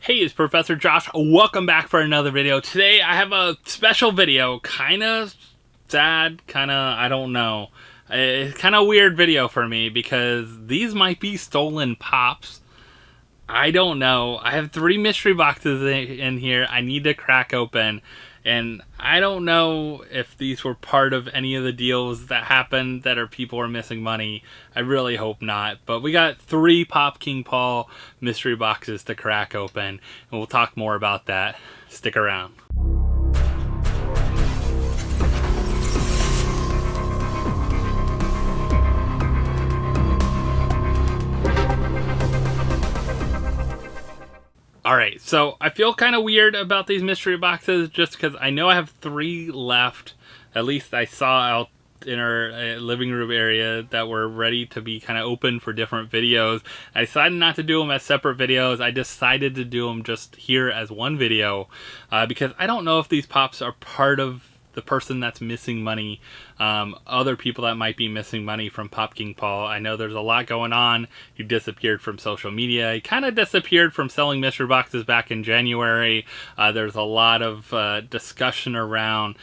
Hey, it's Professor Josh. Welcome back for another video. Today I have a special video. Kinda sad, I don't know. It's kind of weird video for me because these might be stolen pops. I don't know. I have 3 mystery boxes in here I need to crack open. And I don't know if these were part of any of the deals that happened that people are missing money. I really hope not. But we got 3 PopKingPaul mystery boxes to crack open. And we'll talk more about that. Stick around. Alright, so I feel kind of weird about these mystery boxes just because I know I have 3 left. At least I saw out in our living room area that were ready to be kind of open for different videos. I decided not to do them as separate videos. I decided to do them just here as one video because I don't know if these pops are part of the person that's missing money, other people that might be missing money from PopKingPaul. I know there's a lot going on. He disappeared from social media. He kind of disappeared from selling mystery boxes back in January. There's a lot of discussion around,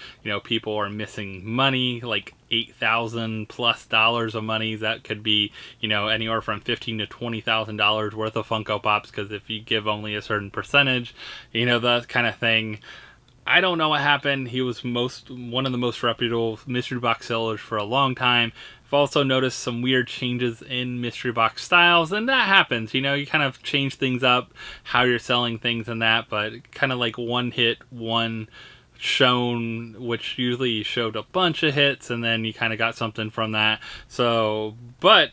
people are missing money, like $8,000 plus of money. That could be, anywhere from $15,000 to $20,000 worth of Funko Pops, because if you give only a certain percentage, that kind of thing. I don't know what happened. He was one of the most reputable mystery box sellers for a long time. I've also noticed some weird changes in mystery box styles, and that happens. You kind of change things up, how you're selling things and that, but kind of like one hit, one shown, which usually showed a bunch of hits, and then you kind of got something from that. But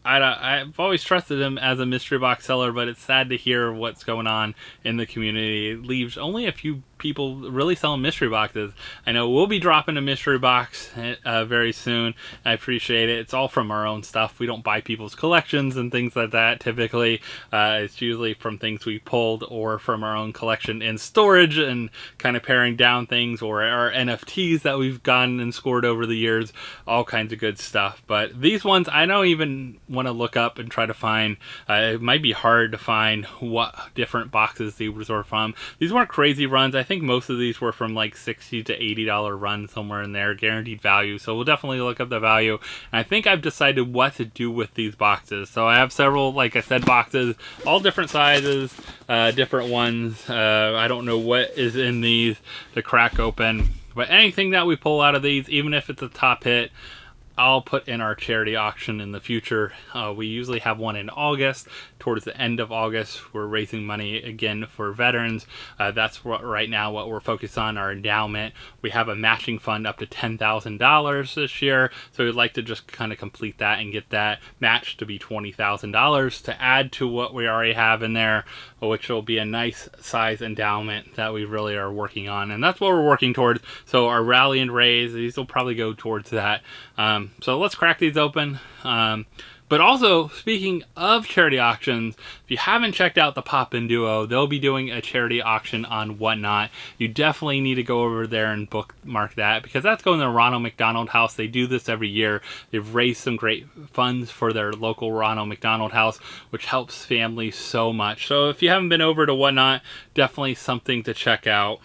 I've always trusted him as a mystery box seller, but it's sad to hear what's going on in the community. It leaves only a few people really selling mystery boxes. I know we'll be dropping a mystery box very soon. I appreciate it. It's all from our own stuff. We don't buy people's collections and things like that typically. It's usually from things we pulled or from our own collection in storage and kind of paring down things, or our NFTs that we've gotten and scored over the years. All kinds of good stuff. But these ones I don't even want to look up and try to find. It might be hard to find what different boxes these were from. These weren't crazy runs. I think most of these were from like $60 to $80 runs, somewhere in there, guaranteed value. So we'll definitely look up the value. And I think I've decided what to do with these boxes. So I have several, like I said, boxes, all different sizes, different ones. I don't know what is in these to crack open, but anything that we pull out of these, even if it's a top hit, I'll put in our charity auction in the future. We usually have one in August. Towards the end of August, we're raising money again for veterans. That's right now what we're focused on, our endowment. We have a matching fund up to $10,000 this year, so we'd like to just kind of complete that and get that matched to be $20,000 to add to what we already have in there, which will be a nice size endowment that we really are working on, and that's what we're working towards. So our rally and raise, these will probably go towards that. So let's crack these open. But also, speaking of charity auctions, if you haven't checked out the Pop and Duo, they'll be doing a charity auction on Whatnot. You definitely need to go over there and bookmark that, because that's going to the Ronald McDonald House. They do this every year. They've raised some great funds for their local Ronald McDonald House, which helps families so much. So if you haven't been over to Whatnot, definitely something to check out.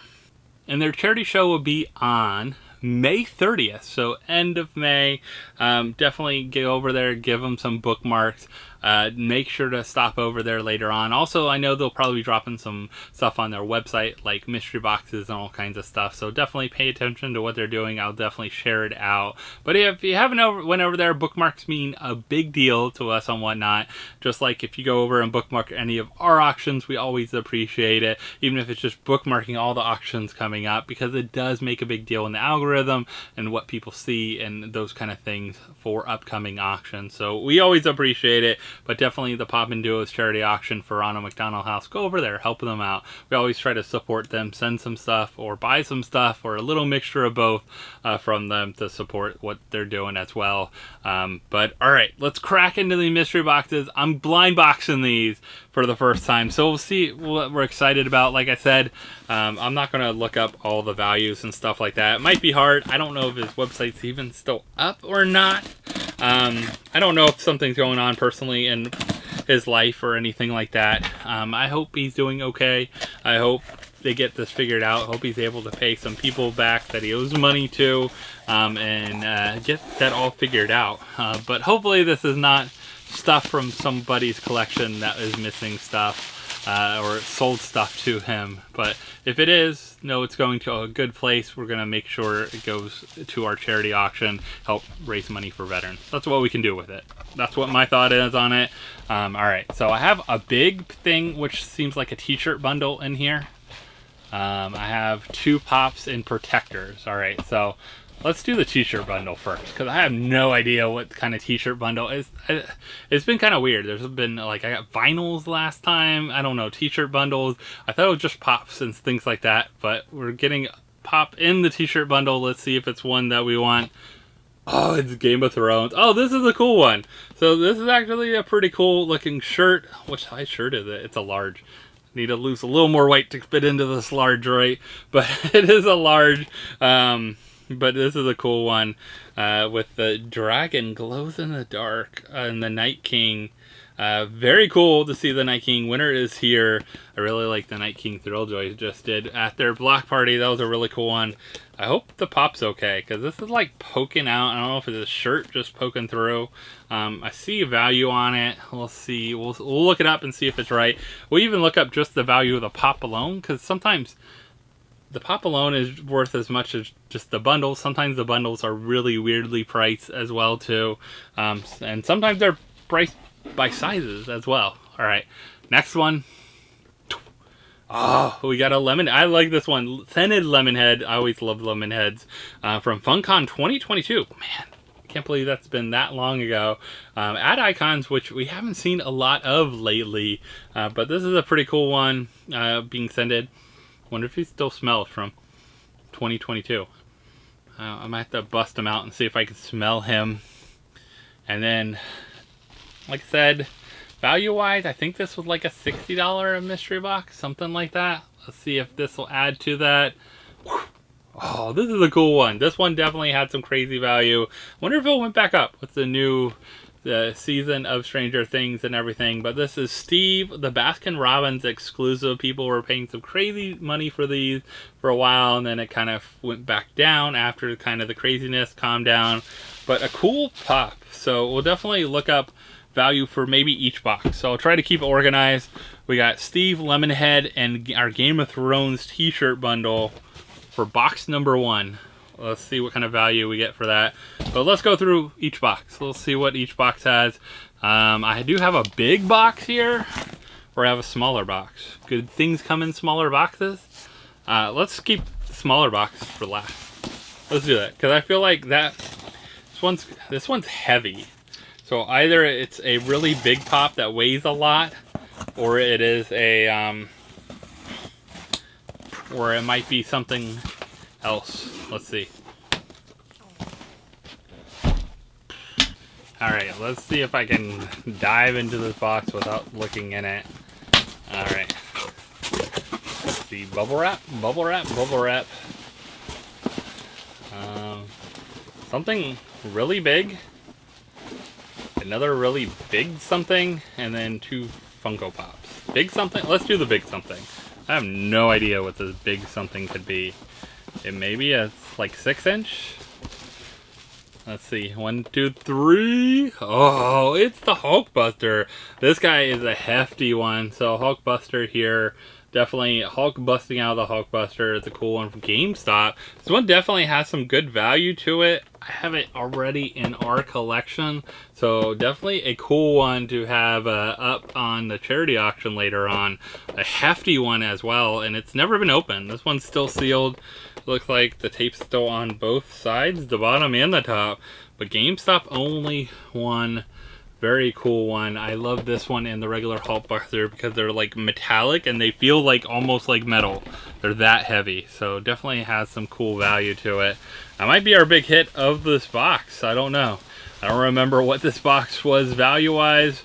And their charity show will be on May 30th, so end of May. Definitely get over there, give them some bookmarks. Make sure to stop over there later on. Also, I know they'll probably be dropping some stuff on their website, like mystery boxes and all kinds of stuff, so definitely pay attention to what they're doing. I'll definitely share it out. But if you haven't went over there, bookmarks mean a big deal to us on Whatnot. Just like if you go over and bookmark any of our auctions, we always appreciate it, even if it's just bookmarking all the auctions coming up, because it does make a big deal in the algorithm and what people see and those kind of things for upcoming auctions. So we always appreciate it. But definitely the Pop and Duo's charity auction for Ronald McDonald House, go over there, help them out. We always try to support them, send some stuff or buy some stuff, or a little mixture of both from them to support what they're doing as well. But all right, let's crack into the mystery boxes. I'm blind boxing these for the first time, so we'll see what we're excited about. Like I said, I'm not going to look up all the values and stuff like that. It might be hard. I don't know if his website's even still up or not. I don't know if something's going on personally in his life or anything like that. I hope he's doing okay. I hope they get this figured out. Hope he's able to pay some people back that he owes money to, and get that all figured out. But hopefully this is not stuff from somebody's collection that is missing stuff. Or sold stuff to him. But if it is, no, it's going to a good place. We're going to make sure it goes to our charity auction, help raise money for veterans. That's what we can do with it. That's what my thought is on it. All right, so I have a big thing, which seems like a t-shirt bundle in here. I have 2 pops in protectors. All right, so let's do the t-shirt bundle first, because I have no idea what kind of t-shirt bundle is. It's been kind of weird. There's been, like, I got vinyls last time. I don't know, t-shirt bundles. I thought it was just pops and things like that, but we're getting pop in the t-shirt bundle. Let's see if it's one that we want. Oh, it's Game of Thrones. Oh, this is a cool one. So this is actually a pretty cool looking shirt. What size shirt is it? It's a large. Need to lose a little more weight to fit into this large, right? But it is a large. But this is a cool one, with the dragon glows in the dark and the Night King. Very cool to see the Night King. Winter is here. I really like the Night King Thrilljoy just did at their block party. That was a really cool one. I hope the pop's okay, because this is like poking out. I don't know if it's a shirt just poking through. I see value on it. We'll see. We'll look it up and see if it's right. We'll even look up just the value of the pop alone, because sometimes the pop alone is worth as much as just the bundles. Sometimes the bundles are really weirdly priced as well too, and sometimes they're priced by sizes as well. All right, next one. Oh, we got a lemon. I like this one, scented lemon head. I always love lemon heads, from FunCon 2022. Man, can't believe that's been that long ago. Ad icons, which we haven't seen a lot of lately, but this is a pretty cool one, being scented. Wonder if he still smells from 2022. I might have to bust him out and see if I can smell him. And then, like I said, value-wise, I think this was like a $60 mystery box, something like that. Let's see if this will add to that. Oh, this is a cool one. This one definitely had some crazy value. Wonder if it went back up with the new season of Stranger Things and everything. But this is Steve, the Baskin Robbins exclusive. People were paying some crazy money for these for a while, and then it kind of went back down after kind of the craziness calmed down. But a cool pop. So we'll definitely look up value for maybe each box. So I'll try to keep it organized. We got Steve Lemonhead and our Game of Thrones t-shirt bundle for box number 1. Let's see what kind of value we get for that. But let's go through each box. Let's see what each box has. I do have a big box here, or I have a smaller box. Good things come in smaller boxes. Let's keep the smaller box for last. Let's do that, because I feel like this one's heavy. So either it's a really big pop that weighs a lot, or it is a or it might be something else. Let's see. Alright, let's see if I can dive into this box without looking in it. Alright. Let's see. Bubble wrap, bubble wrap, bubble wrap. Something really big. Another really big something. And then 2 Funko Pops. Big something? Let's do the big something. I have no idea what this big something could be. It may be a like 6-inch. Let's see. 1, 2, 3. Oh, it's the Hulkbuster. This guy is a hefty one. So Hulkbuster here. Definitely Hulk busting out of the Hulkbuster. It's a cool one from GameStop. This one definitely has some good value to it. I have it already in our collection. So definitely a cool one to have up on the charity auction later on. A hefty one as well. And it's never been opened. This one's still sealed. Looks like the tape's still on both sides, the bottom and the top. But GameStop only one. Very cool one. I love this one and the regular Hulkbuster because they're like metallic and they feel like almost like metal. They're that heavy. So definitely has some cool value to it. That might be our big hit of this box. I don't know. I don't remember what this box was value-wise.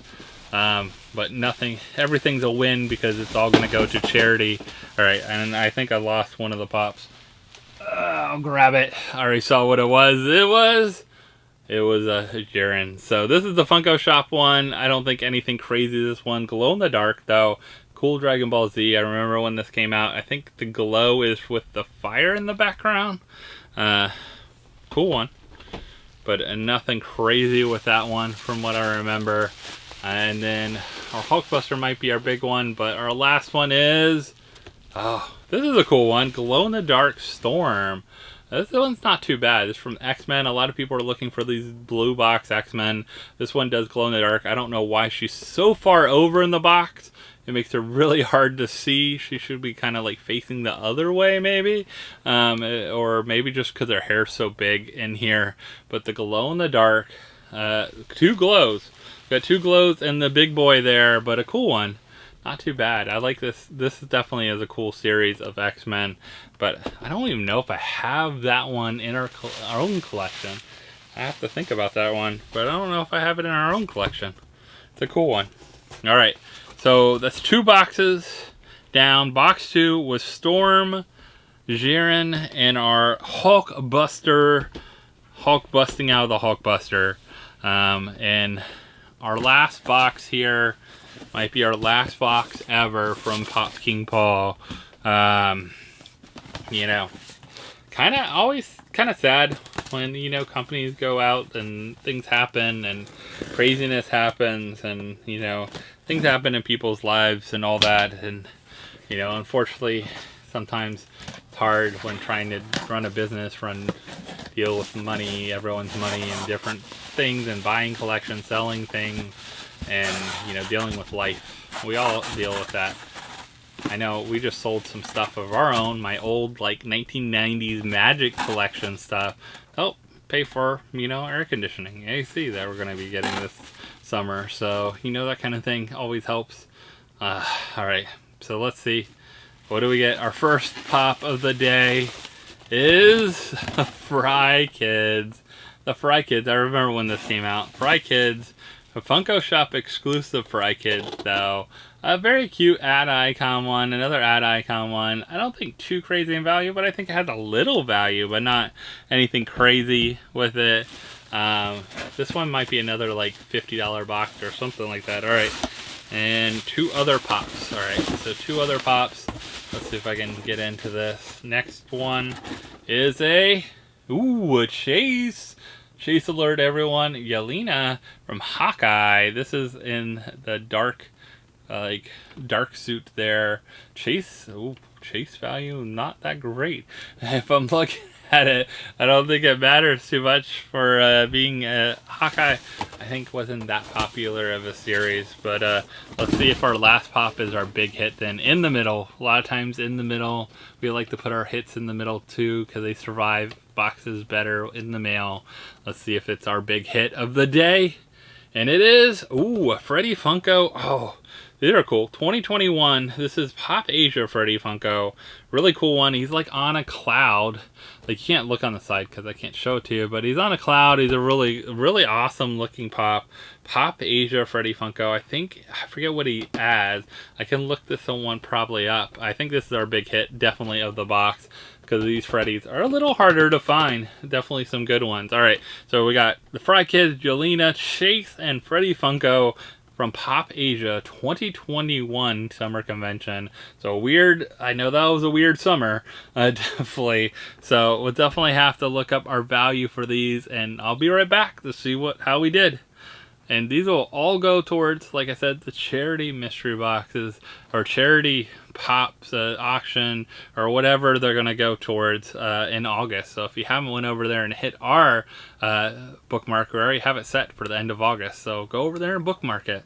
But nothing, everything's a win because it's all going to go to charity. Alright, and I think I lost one of the pops. I'll grab it. I already saw what it was. It was It was a Jiren. So this is the Funko Shop one. I don't think anything crazy this one. Glow in the dark though. Cool Dragon Ball Z. I remember when this came out. I think the glow is with the fire in the background. Cool one. But nothing crazy with that one from what I remember. And then our Hulkbuster might be our big one. But our last one is... Oh, this is a cool one. Glow in the dark Storm. This one's not too bad. It's from X-Men. A lot of people are looking for these blue box X-Men. This one does glow in the dark. I don't know why she's so far over in the box. It makes her really hard to see. She should be kind of like facing the other way maybe. Or maybe just because her hair's so big in here. But the glow in the dark, 2 glows. Got 2 glows and the big boy there, but a cool one. Not too bad. I like this. This definitely is a cool series of X-Men, but I don't even know if I have that one in our own collection. I have to think about that one, but I don't know if I have it in our own collection. It's a cool one. All right, so that's 2 boxes down. Box 2 was Storm, Jiren, and our Hulkbuster, Hulk busting out of the Hulkbuster. And our last box here might be our last box ever from PopKingPaul. You know, always kind of sad when, you know, companies go out and things happen and craziness happens and, you know, things happen in people's lives and all that. And, you know, unfortunately, sometimes it's hard when trying to run a business, deal with money, everyone's money and different things, and buying collections, selling things, and, you know, dealing with life. We all deal with that. I know we just sold some stuff of our own, my old like 1990s Magic collection stuff. Oh, pay for, you know, air conditioning, AC that we're going to be getting this summer. So, you know, that kind of thing always helps. All right, so let's see. What do we get? Our first pop of the day is Fry Kids. The Fry Kids, I remember when this came out. Fry Kids, a Funko Shop exclusive Fry Kids though. A very cute ad icon one, another ad icon one. I don't think too crazy in value, but I think it has a little value, but not anything crazy with it. This one might be another like $50 box or something like that. All right, and 2 other pops. All right, so 2 other pops. Let's see if I can get into this. Next one is a Chase. Chase alert, everyone. Yelena from Hawkeye. This is in the dark suit there. Chase value not that great. If I'm looking at it, I don't think it matters too much for being Hawkeye. I think wasn't that popular of a series, but let's see if our last pop is our big hit then. In the middle, a lot of times in the middle, we like to put our hits in the middle too because they survive boxes better in the mail. Let's see if it's our big hit of the day, and it is a Freddy Funko. Oh, these are cool. 2021. This is Pop Asia Freddy Funko. Really cool one. He's like on a cloud. Like, you can't look on the side because I can't show it to you, but he's on a cloud. He's a really, really awesome looking pop. Pop Asia Freddy Funko. I forget what he adds. I can look this one probably up. I think this is our big hit, definitely, of the box, because these Freddys are a little harder to find. Definitely some good ones. All right, so we got the Fry Kids, Yelena, Chase, and Freddy Funko from Pop Asia 2021 summer convention. So weird. I know that was a weird summer, definitely. So we'll definitely have to look up our value for these, and I'll be right back to see how we did. And these will all go towards, like I said, the charity mystery boxes or charity pops auction or whatever they're going to go towards in August. So if you haven't went over there and hit our bookmark, we already have it set for the end of August. So go over there and bookmark it.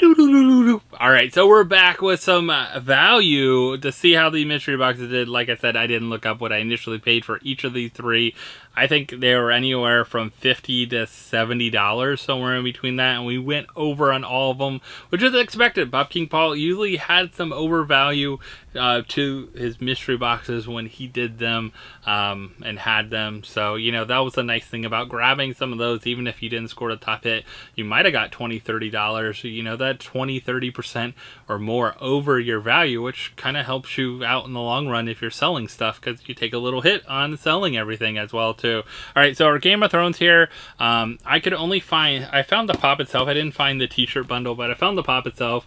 Alright, so we're back with some value to see how the mystery boxes did. Like I said, I didn't look up what I initially paid for each of these 3. I think they were anywhere from $50 to $70, somewhere in between that, and we went over on all of them, which is expected. PopKingPaul usually had some overvalue to his mystery boxes when he did them and had them. So, you know, that was the nice thing about grabbing some of those. Even if you didn't score the top hit, you might have got $20, $30. You know, that's 20-30% or more over your value, which kind of helps you out in the long run if you're selling stuff, because you take a little hit on selling everything as well too. All right, so our Game of Thrones here, I found the pop itself. I didn't find the t-shirt bundle, but I found the pop itself.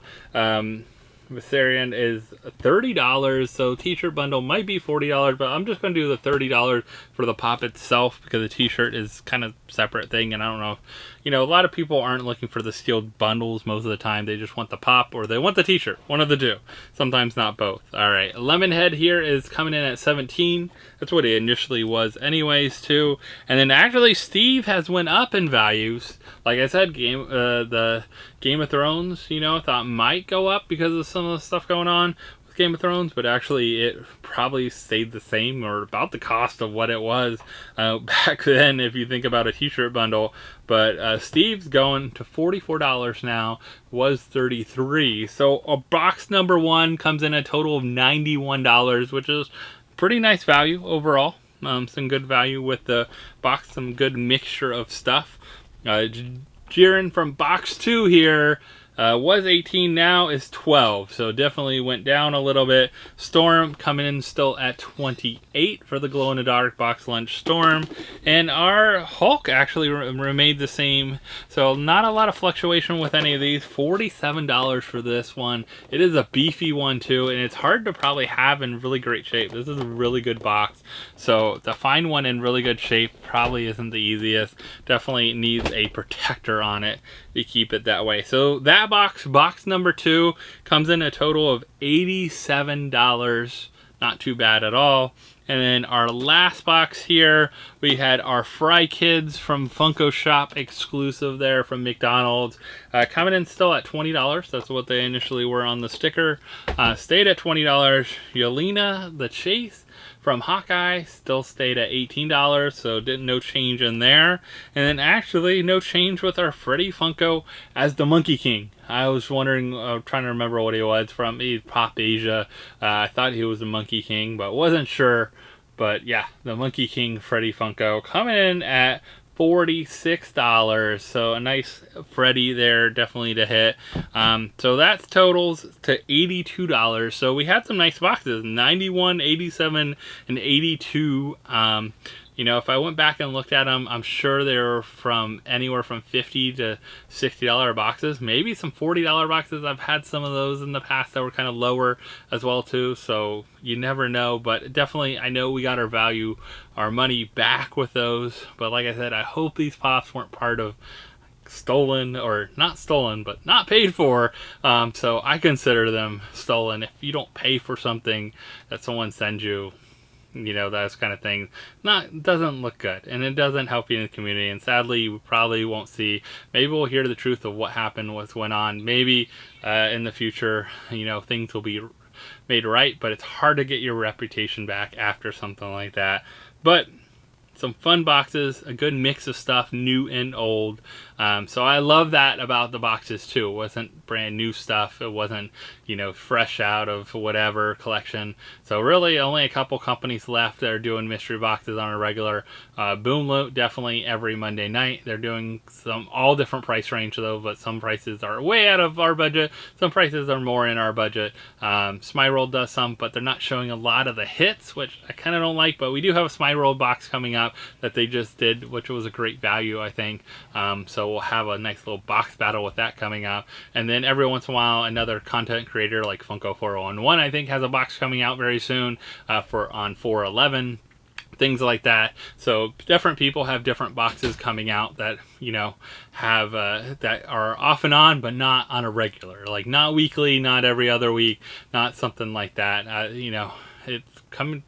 Viserion is $30, so t-shirt bundle might be $40, but I'm just going to do the $30 for the pop itself, because the t-shirt is kind of separate thing, and I don't know if, a lot of people aren't looking for the sealed bundles most of the time. They just want the pop or they want the t-shirt, one of the two, sometimes not both. All right, Lemonhead here is coming in at 17. That's what it initially was anyways too, and then actually Steve has went up in values. Like I said, the Game of Thrones, I thought might go up because of some of the stuff going on with Game of Thrones, but actually it probably stayed the same or about the cost of what it was back then if you think about a t-shirt bundle. But Steve's going to $44 now, was $33. So a box number 1 comes in a total of $91, which is pretty nice value overall. Some good value with the box, some good mixture of stuff. Jiren from box 2 here was 18, now is 12, so definitely went down a little bit. Storm coming in still at 28 for the glow-in-the-dark box lunch Storm, and our Hulk actually remained the same, so not a lot of fluctuation with any of these. $47 for this one. It is a beefy one too, and it's hard to probably have in really great shape. This is a really good box, so to find one in really good shape probably isn't the easiest. Definitely needs a protector on it to keep it that way. So that box number 2 comes in a total of $87. Not too bad at all. And then our last box here, we had our Fry Kids from Funko Shop exclusive there from McDonald's. Coming in still at $20. That's what they initially were on the sticker. Stayed at $20. Yelena the Chase from Hawkeye still stayed at $18, so no change in there. And then actually no change with our Freddy Funko as the Monkey King. I was wondering, trying to remember what he was from. He's Pop Asia. I thought he was the Monkey King, but wasn't sure. But yeah, the Monkey King Freddy Funko coming in at $46. So a nice Freddy there, definitely to hit. So that totals to $82. So we had some nice boxes, 91, 87, and 82. If I went back and looked at them, I'm sure they were from anywhere from $50 to $60 boxes, maybe some $40 boxes. I've had some of those in the past that were kind of lower as well too, so you never know. But definitely, I know we got our money back with those. But like I said, I hope these pops weren't part of stolen, or not stolen, but not paid for. So I consider them stolen. If you don't pay for something that someone sends you, those kind of things, doesn't look good, and it doesn't help you in the community. And sadly, you probably won't see. Maybe we'll hear the truth of what happened, what went on. Maybe in the future, things will be made right. But it's hard to get your reputation back after something like that. But some fun boxes, a good mix of stuff, new and old. So I love that about the boxes too. It wasn't brand new stuff. It wasn't, fresh out of whatever collection. So really only a couple companies left that are doing mystery boxes on a regular. Boomloot, definitely every Monday night. They're doing all different price range though, but some prices are way out of our budget. Some prices are more in our budget. Smyroll does some, but they're not showing a lot of the hits, which I kind of don't like, but we do have a Smyroll box coming up that they just did, which was a great value, I think. So we'll have a nice little box battle with that coming up. And then every once in a while, another content creator like Funko 401 I think has a box coming out very soon on 411. Things like that. So different people have different boxes coming out that have that are off and on, but not on a regular, like not weekly, not every other week, not something like that. It's coming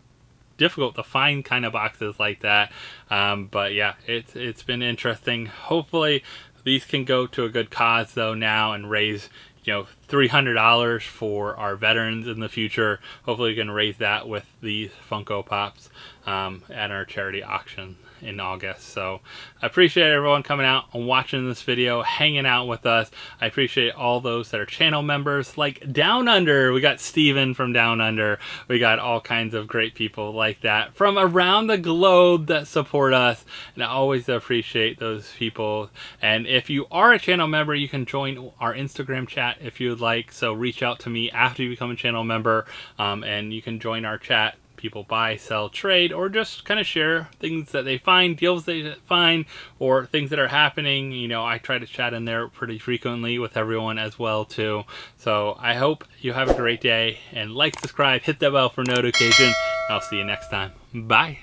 difficult to find kind of boxes like that. But yeah, it's been interesting. Hopefully these can go to a good cause though now and raise $300 for our veterans in the future. Hopefully we can raise that with these Funko Pops at our charity auction. in August. So I appreciate everyone coming out and watching this video, hanging out with us. I appreciate all those that are channel members, like Down Under. We got Steven from Down Under. We got all kinds of great people like that from around the globe that support us, and I always appreciate those people. And if you are a channel member, you can join our Instagram chat if you would like. So reach out to me after you become a channel member, and you can join our chat. People buy, sell, trade, or just kind of share things that they find, deals they find, or things that are happening. You know, I try to chat in there pretty frequently with everyone as well too. So I hope you have a great day, and like, subscribe, hit that bell for notification. I'll see you next time. Bye.